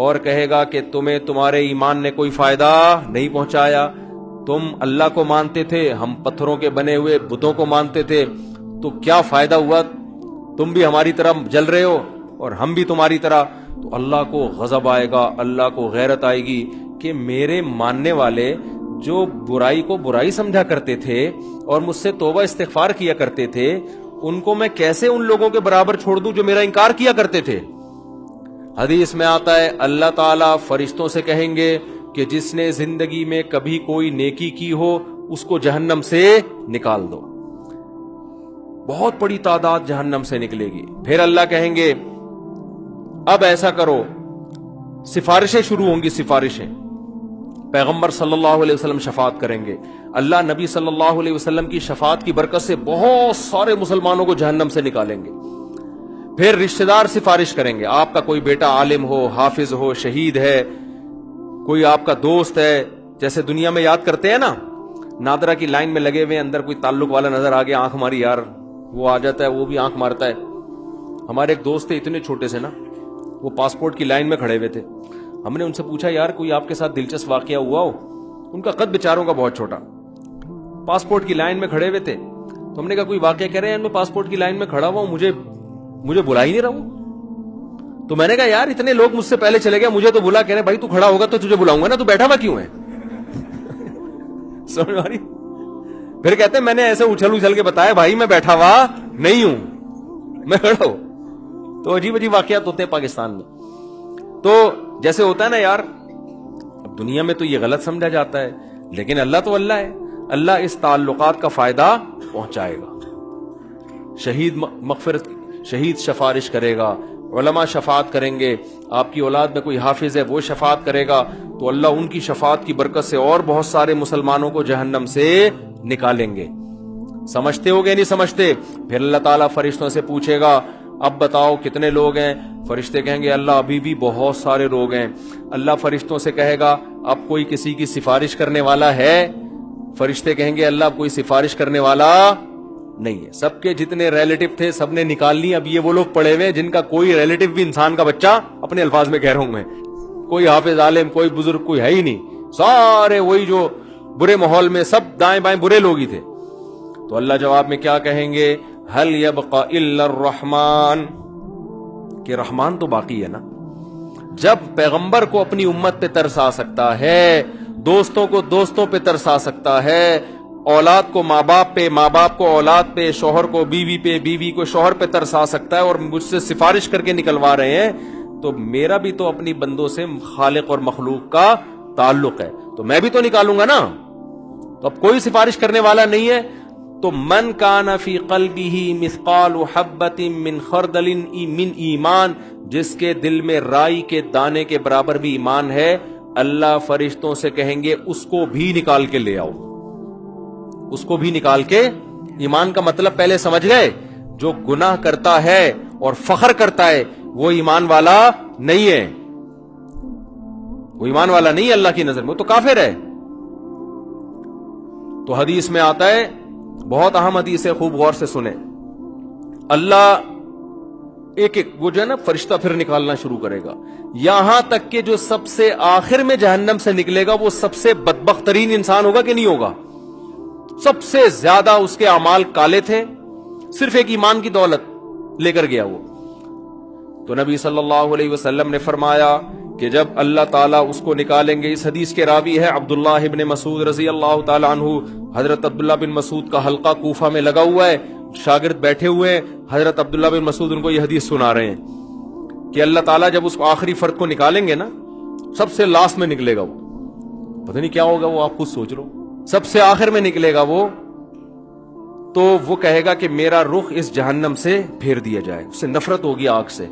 اور کہے گا کہ تمہیں تمہارے ایمان نے کوئی فائدہ نہیں پہنچایا، تم اللہ کو مانتے تھے، ہم پتھروں کے بنے ہوئے بتوں کو مانتے تھے، تو کیا فائدہ ہوا؟ تم بھی ہماری طرح جل رہے ہو اور ہم بھی تمہاری طرح۔ تو اللہ کو غضب آئے گا، اللہ کو غیرت آئے گی کہ میرے ماننے والے جو برائی کو برائی سمجھا کرتے تھے اور مجھ سے توبہ استغفار کیا کرتے تھے، ان کو میں کیسے ان لوگوں کے برابر چھوڑ دوں جو میرا انکار کیا کرتے تھے۔ حدیث میں آتا ہے اللہ تعالیٰ فرشتوں سے کہیں گے کہ جس نے زندگی میں کبھی کوئی نیکی کی ہو اس کو جہنم سے نکال دو۔ بہت بڑی تعداد جہنم سے نکلے گی۔ پھر اللہ کہیں گے اب ایسا کرو، سفارشیں شروع ہوں گی، سفارشیں۔ پیغمبر صلی اللہ علیہ وسلم شفاعت کریں گے، اللہ نبی صلی اللہ علیہ وسلم کی شفاعت کی برکت سے بہت سارے مسلمانوں کو جہنم سے نکالیں گے۔ پھر رشتہ دار سفارش کریں گے، آپ کا کوئی بیٹا عالم ہو، حافظ ہو، شہید ہے، کوئی آپ کا دوست ہے، جیسے دنیا میں یاد کرتے ہیں نا، نادرا کی لائن میں لگے ہوئے اندر کوئی تعلق والا نظر آ گیا، آنکھ ماری یار، وہ آ جاتا ہے، وہ بھی آنکھ مارتا ہے۔ ہمارے ایک دوست تھے اتنے چھوٹے سے نا، وہ پاسپورٹ کی لائن میں کھڑے ہوئے تھے، ہم نے ان سے پوچھا یار کوئی آپ کے ساتھ دلچسپ واقعہ ہوا ہو؟ ان کا قد بیچاروں کا بہت چھوٹا، پاسپورٹ کی لائن میں کھڑے ہوئے تھے، تو ہم نے کہا کوئی واقعہ کہہ رہے ہیں میں پاسپورٹ کی لائن میں کھڑا ہوا ہوں، مجھے بلا ہی نہیں رہا ہوں۔ تو میں نے کہا یار اتنے لوگ مجھ سے پہلے چلے گئے، مجھے تو بلا، کہہ رہے بھائی تو کھڑا ہوگا تو تجھے بلاؤں گا نا، تو بیٹھا ہوا کیوں ہے؟ سمجھ آ رہی؟ پھر کہتے ہیں میں نے ایسے اچھل کے بتایا بھائی میں بیٹھا ہوا نہیں ہوں، میں کھڑا ہوں۔ تو عجیب عجیب واقعات ہوتے ہیں پاکستان میں۔ تو جیسے ہوتا ہے نا یار، اب دنیا میں تو یہ غلط سمجھا جاتا ہے، لیکن اللہ تو اللہ ہے، اللہ اس تعلقات کا فائدہ پہنچائے گا۔ شہید سفارش کرے گا، علماء شفاعت کریں گے، آپ کی اولاد میں کوئی حافظ ہے وہ شفاعت کرے گا، تو اللہ ان کی شفاعت کی برکت سے اور بہت سارے مسلمانوں کو جہنم سے نکالیں گے۔ سمجھتے ہو گے نہیں سمجھتے؟ پھر اللہ تعالیٰ فرشتوں سے پوچھے گا اب بتاؤ کتنے لوگ ہیں؟ فرشتے کہیں گے اللہ ابھی بھی بہت سارے لوگ ہیں۔ اللہ فرشتوں سے کہے گا اب کوئی کسی کی سفارش کرنے والا ہے؟ فرشتے کہیں گے اللہ اب کوئی سفارش کرنے والا نہیں ہے، سب کے جتنے ریلیٹو تھے سب نے نکال لی، اب یہ وہ لوگ پڑے ہوئے جن کا کوئی ریلیٹو بھی انسان کا بچہ، اپنے الفاظ میں کہہ رہا ہوں میں، کوئی حافظ عالم کوئی بزرگ کوئی ہے ہی نہیں، سارے وہی جو برے ماحول میں سب دائیں بائیں برے لوگ ہی تھے۔ تو اللہ جواب میں کیا کہیں گے؟ هل يبقى الا الرحمن، کہ رحمان تو باقی ہے نا۔ جب پیغمبر کو اپنی امت پہ ترس آ سکتا ہے، دوستوں کو دوستوں پہ ترس آ سکتا ہے، اولاد کو ماں باپ پہ، ماں باپ کو اولاد پہ، شوہر کو بیوی پہ، بیوی کو شوہر پہ ترس آ سکتا ہے، اور مجھ سے سفارش کر کے نکلوا رہے ہیں، تو میرا بھی تو اپنی بندوں سے خالق اور مخلوق کا تعلق ہے، تو میں بھی تو نکالوں گا نا۔ تو اب کوئی سفارش کرنے والا نہیں ہے، تو من کان فی قلبہ مثقال حبۃ من خردل من ایمان، جس کے دل میں رائی کے دانے کے برابر بھی ایمان ہے، اللہ فرشتوں سے کہیں گے اس کو بھی نکال کے لے آؤ، اس کو بھی نکال کے۔ ایمان کا مطلب پہلے سمجھ گئے؟ جو گناہ کرتا ہے اور فخر کرتا ہے وہ ایمان والا نہیں ہے، وہ ایمان والا نہیں ہے اللہ کی نظر میں، وہ تو کافر ہے۔ تو حدیث میں آتا ہے، بہت اہم حدیث ہے، خوب غور سے سنیں، اللہ ایک ایک وہ جو ہے نا فرشتہ پھر نکالنا شروع کرے گا، یہاں تک کہ جو سب سے آخر میں جہنم سے نکلے گا وہ سب سے بدبخت ترین انسان ہوگا کہ نہیں ہوگا؟ سب سے زیادہ اس کے اعمال کالے تھے، صرف ایک ایمان کی دولت لے کر گیا وہ۔ تو نبی صلی اللہ علیہ وسلم نے فرمایا کہ جب اللہ تعالیٰ اس کو نکالیں گے، اس حدیث کے راوی ہے عبداللہ ابن مسعود رضی اللہ تعالیٰ عنہ، حضرت عبداللہ بن مسعود کا حلقہ کوفہ میں لگا ہوا ہے، شاگرد بیٹھے ہوئے ہیں، حضرت عبداللہ بن مسعود ان کو یہ حدیث سنا رہے ہیں کہ اللہ تعالیٰ جب اس کو آخری فرد کو نکالیں گے نا، سب سے لاسٹ میں نکلے گا وہ، پتہ نہیں کیا ہوگا وہ، آپ خود سوچ لو، سب سے آخر میں نکلے گا وہ، تو وہ کہے گا کہ میرا رخ اس جہنم سے پھیر دیا جائے، اس سے نفرت ہوگی آگ سے،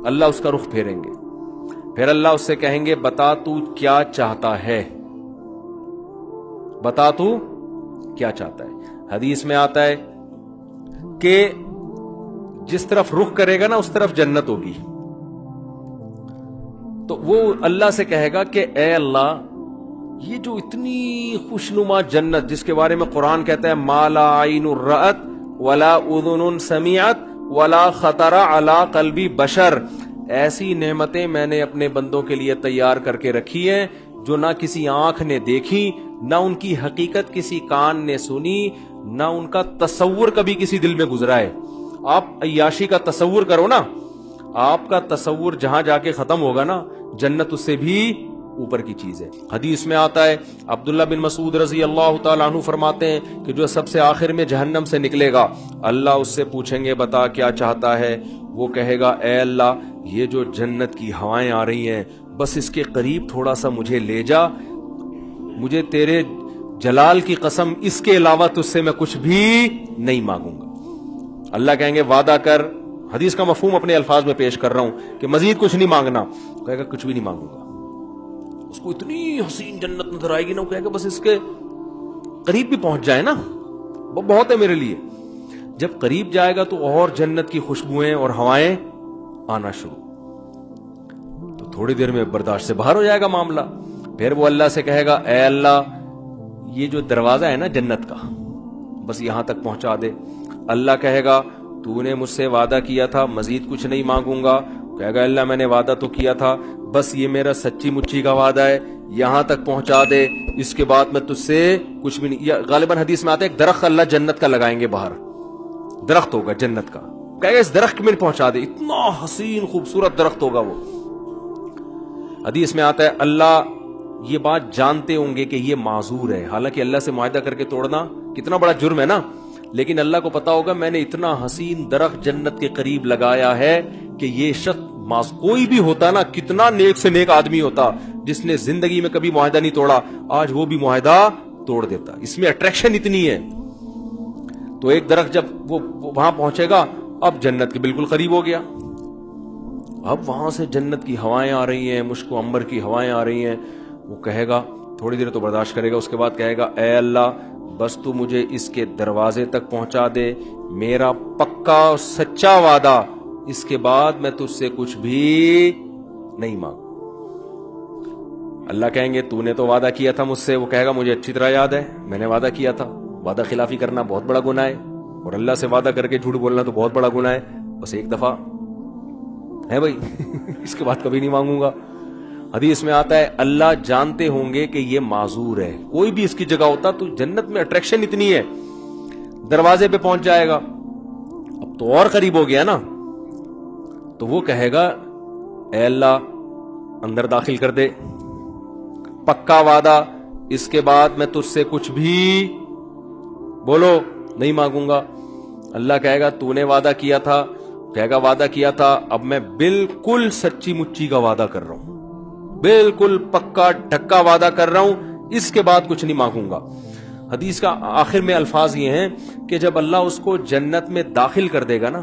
اللہ اس کا رخ پھیریں گے، پھر اللہ اس سے کہیں گے بتا تو کیا چاہتا ہے، بتا تو کیا چاہتا ہے۔ حدیث میں آتا ہے کہ جس طرف رخ کرے گا نا اس طرف جنت ہوگی، تو وہ اللہ سے کہے گا کہ اے اللہ، یہ جو اتنی خوشنما جنت جس کے بارے میں قرآن کہتا ہے ما لا عین رأت ولا اذن سمعت ولا خطر علی قلب بشر، ایسی نعمتیں میں نے اپنے بندوں کے لیے تیار کر کے رکھی ہیں جو نہ کسی آنکھ نے دیکھی، نہ ان کی حقیقت کسی کان نے سنی، نہ ان کا تصور کبھی کسی دل میں گزرا ہے۔ آپ عیاشی کا تصور کرو نا، آپ کا تصور جہاں جا کے ختم ہوگا نا، جنت اس سے بھی اوپر کی چیز ہے۔ حدیث میں آتا ہے، عبداللہ بن مسعود رضی اللہ تعالیٰ عنہ فرماتے ہیں کہ جو سب سے آخر میں جہنم سے نکلے گا، اللہ اس سے پوچھیں گے بتا کیا چاہتا ہے؟ وہ کہے گا اے اللہ، یہ جو جنت کی ہوائیں آ رہی ہیں بس اس کے قریب تھوڑا سا مجھے لے جا، مجھے تیرے جلال کی قسم اس کے علاوہ تجھ سے میں کچھ بھی نہیں مانگوں گا۔ اللہ کہیں گے وعدہ کر، حدیث کا مفہوم اپنے الفاظ میں پیش کر رہا ہوں کہ مزید کچھ نہیں مانگنا، کہے گا کچھ بھی نہیں مانگوں گا۔ اس کو اتنی حسین جنت نظر آئے گی نا، وہ کہے گا بس اس کے قریب بھی پہنچ جائے نا، وہ بہت ہے میرے لیے۔ جب قریب جائے گا تو اور جنت کی خوشبوئیں اور ہوائیں آنا شروع، تو تھوڑی دیر میں برداشت سے باہر ہو جائے گا معاملہ۔ پھر وہ اللہ سے کہے گا اے اللہ، یہ جو دروازہ ہے نا جنت کا، بس یہاں تک پہنچا دے۔ اللہ کہے گا تو نے مجھ سے وعدہ کیا تھا مزید کچھ نہیں مانگوں گا، کہے گا اللہ میں نے وعدہ تو کیا تھا، بس یہ میرا سچی مچی کا وعدہ ہے، یہاں تک پہنچا دے، اس کے بعد میں تجھ سے کچھ بھی نہیں۔ غالباً حدیث میں آتا ہے ایک درخت اللہ جنت کا لگائیں گے باہر، درخت ہوگا جنت کا، کہے گا اس درخت میں پہنچا دے، اتنا حسین خوبصورت درخت ہوگا وہ۔ حدیث میں آتا ہے اللہ یہ بات جانتے ہوں گے کہ یہ معذور ہے، حالانکہ اللہ سے معاہدہ کر کے توڑنا کتنا بڑا جرم ہے نا، لیکن اللہ کو پتا ہوگا میں نے اتنا حسین درخت جنت کے قریب لگایا ہے کہ یہ شخص کوئی بھی ہوتا نا، کتنا نیک سے نیک آدمی ہوتا جس نے زندگی میں کبھی معاہدہ نہیں توڑا، آج وہ بھی معاہدہ توڑ دیتا، اس میں اٹریکشن اتنی ہے۔ تو ایک درخت جب وہ وہاں پہنچے گا، اب جنت کے بالکل قریب ہو گیا، اب وہاں سے جنت کی ہوائیں آ رہی ہیں، مشک و عنبر کی ہوائیں آ رہی ہیں۔ وہ کہے گا تھوڑی دیر تو برداشت کرے گا، اس کے بعد کہے گا اے اللہ بس تو مجھے اس کے دروازے تک پہنچا دے، میرا پکا اور سچا وعدہ، اس کے بعد میں تجھ سے کچھ بھی نہیں مانگوں۔ اللہ کہیں گے تو نے تو وعدہ کیا تھا مجھ سے، وہ کہے گا مجھے اچھی طرح یاد ہے، میں نے وعدہ کیا تھا، وعدہ خلافی کرنا بہت بڑا گناہ ہے، اور اللہ سے وعدہ کر کے جھوٹ بولنا تو بہت بڑا گناہ ہے، بس ایک دفعہ ہے بھائی اس کے بعد کبھی نہیں مانگوں گا۔ حدیث میں آتا ہے اللہ جانتے ہوں گے کہ یہ معذور ہے، کوئی بھی اس کی جگہ ہوتا تو جنت میں اٹریکشن اتنی ہے، دروازے پہ پہنچ جائے گا، اب تو اور قریب ہو گیا نا، تو وہ کہے گا اے اللہ اندر داخل کر دے، پکا وعدہ، اس کے بعد میں تجھ سے کچھ بھی بولو نہیں مانگوں گا۔ اللہ کہے گا تو نے وعدہ کیا تھا، کہے گا وعدہ کیا تھا، اب میں بالکل سچی مچی کا وعدہ کر رہا ہوں، بالکل پکا ڈھکا وعدہ کر رہا ہوں، اس کے بعد کچھ نہیں مانگوں گا۔ حدیث کا آخر میں الفاظ یہ ہیں کہ جب اللہ اس کو جنت میں داخل کر دے گا نا،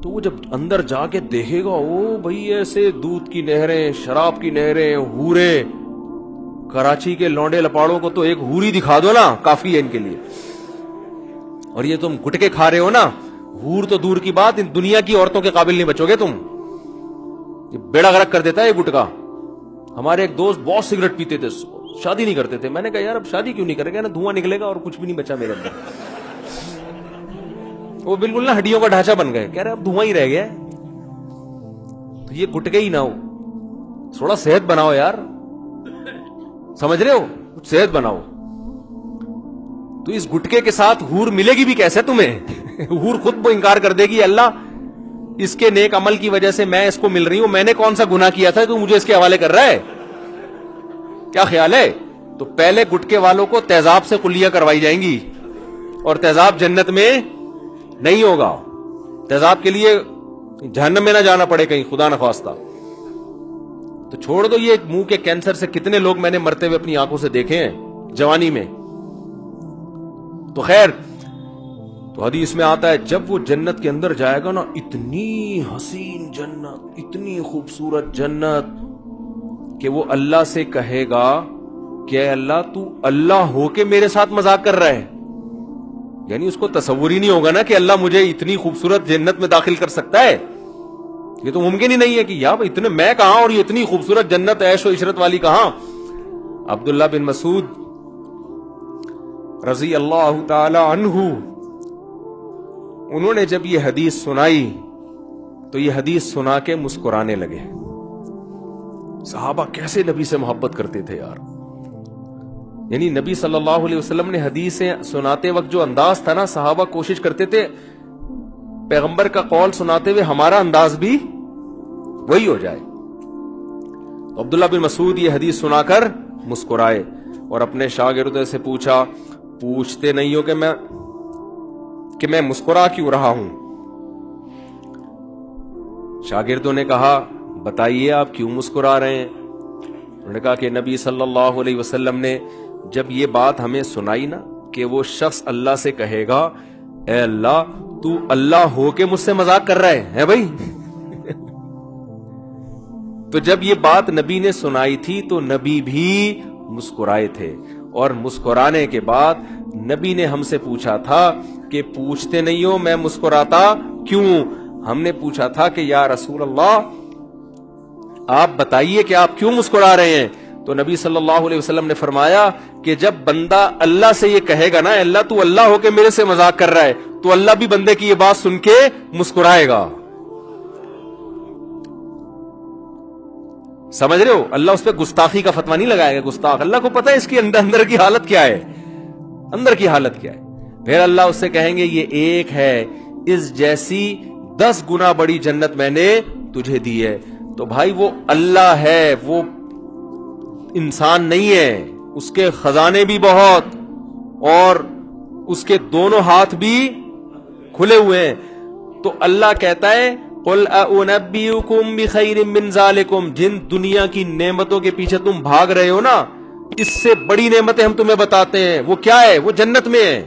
تو وہ جب اندر جا کے دیکھے گا، او بھئی ایسے دودھ کی نہریں، شراب کی نہریں، حورے، کراچی کے لونڈے لپاڑوں کو تو ایک حوری دکھا دو نا کافی ہے ان کے لیے، اور یہ تم گٹکے کھا رہے ہو نا، حور تو دور کی بات، ان دنیا کی عورتوں کے قابل نہیں بچو گے تم، یہ بیڑا غرق کر دیتا ہے یہ گٹکا۔ ہمارے ایک دوست بہت سگریٹ پیتے تھے، شادی نہیں کرتے تھے، میں نے کہا یار اب شادی کیوں نہیں کرے گا، نا دھواں نکلے گا اور کچھ بھی نہیں بچا میرے اندر، وہ بالکل نا ہڈیوں کا ڈھانچہ بن گئے، کہہ رہے اب دھواں ہی رہ گیا، تو یہ گٹکے ہی نہ ہو، تھوڑا صحت بناؤ یار، سمجھ رہے ہو، کچھ صحت بناؤ۔ تو اس گٹکے کے ساتھ حور ملے گی بھی کیسے تمہیں حور خود وہ انکار کر دے گی اللہ اس کے نیک عمل کی وجہ سے میں اس کو مل رہی ہوں، میں نے کون سا گناہ کیا تھا تو مجھے اس کے حوالے کر رہا ہے، کیا خیال ہے؟ تو پہلے گٹکے والوں کو تیزاب سے کلیاں کروائی جائیں گی، اور تیزاب جنت میں نہیں ہوگا، تیزاب کے لیے جہنم میں نہ جانا پڑے کہیں خدا نخواستہ۔ تو چھوڑ دو یہ منہ کے کینسر سے کتنے لوگ میں نے مرتے ہوئے اپنی آنکھوں سے دیکھے ہیں جوانی میں۔ تو خیر، تو حدیث میں آتا ہے جب وہ جنت کے اندر جائے گا نا، اتنی حسین جنت، اتنی خوبصورت جنت کہ وہ اللہ سے کہے گا کہ اے اللہ تو اللہ ہو کے میرے ساتھ مذاق کر رہا ہے، یعنی اس کو تصور ہی نہیں ہوگا نا کہ اللہ مجھے اتنی خوبصورت جنت میں داخل کر سکتا ہے، یہ تو ممکن ہی نہیں ہے کہ یار اتنے میں کہاں اور یہ اتنی خوبصورت جنت عیش و عشرت والی کہاں۔ عبداللہ بن مسعود رضی اللہ تعالی عنہ، انہوں نے جب یہ حدیث سنائی تو یہ حدیث سنا کے مسکرانے لگے. صحابہ کیسے نبی سے محبت کرتے تھے یار. یعنی نبی صلی اللہ علیہ وسلم نے حدیثیں سناتے وقت جو انداز تھا نا، صحابہ کوشش کرتے تھے پیغمبر کا قول سناتے ہوئے ہمارا انداز بھی وہی ہو جائے. عبداللہ بن مسعود یہ حدیث سنا کر مسکرائے اور اپنے شاگردوں سے پوچھا، پوچھتے نہیں ہو کہ میں مسکرا کیوں رہا ہوں؟ شاگردوں نے کہا بتائیے آپ کیوں مسکرا رہے ہیں؟ انہوں نے کہا کہ نبی صلی اللہ علیہ وسلم نے جب یہ بات ہمیں سنائی نا کہ وہ شخص اللہ سے کہے گا اے اللہ تو اللہ ہو کے مجھ سے مذاق کر رہا ہے بھائی. تو جب یہ بات نبی نے سنائی تھی تو نبی بھی مسکرائے تھے، اور مسکرانے کے بعد نبی نے ہم سے پوچھا تھا کہ پوچھتے نہیں ہو میں مسکراتا کیوں؟ ہم نے پوچھا تھا کہ یا رسول اللہ آپ بتائیے کہ آپ کیوں مسکرا رہے ہیں؟ تو نبی صلی اللہ علیہ وسلم نے فرمایا کہ جب بندہ اللہ سے یہ کہے گا نا اللہ تو اللہ ہو کے میرے سے مذاق کر رہا ہے، تو اللہ بھی بندے کی یہ بات سن کے مسکرائے گا. سمجھ رہے ہو؟ اللہ اس پہ گستاخی کا فتویٰ نہیں لگائے گا. گستاخ اللہ کو پتا ہے اس کی اندر کی حالت کیا ہے، اندر کی حالت کیا ہے. پھر اللہ اس سے کہیں گے یہ ایک ہے، اس جیسی 10 گنا بڑی جنت میں نے تجھے دی ہے. تو بھائی وہ اللہ ہے، وہ انسان نہیں ہے. اس کے خزانے بھی بہت اور اس کے دونوں ہاتھ بھی کھلے ہوئے ہیں. تو اللہ کہتا ہے قل اُنَبِّئُكُم بِخَيْرٍ مِّن ذَلِكُم، جن دنیا کی نعمتوں کے پیچھے تم بھاگ رہے ہو نا، اس سے بڑی نعمتیں ہم تمہیں بتاتے ہیں. وہ کیا ہے؟ وہ جنت میں ہے.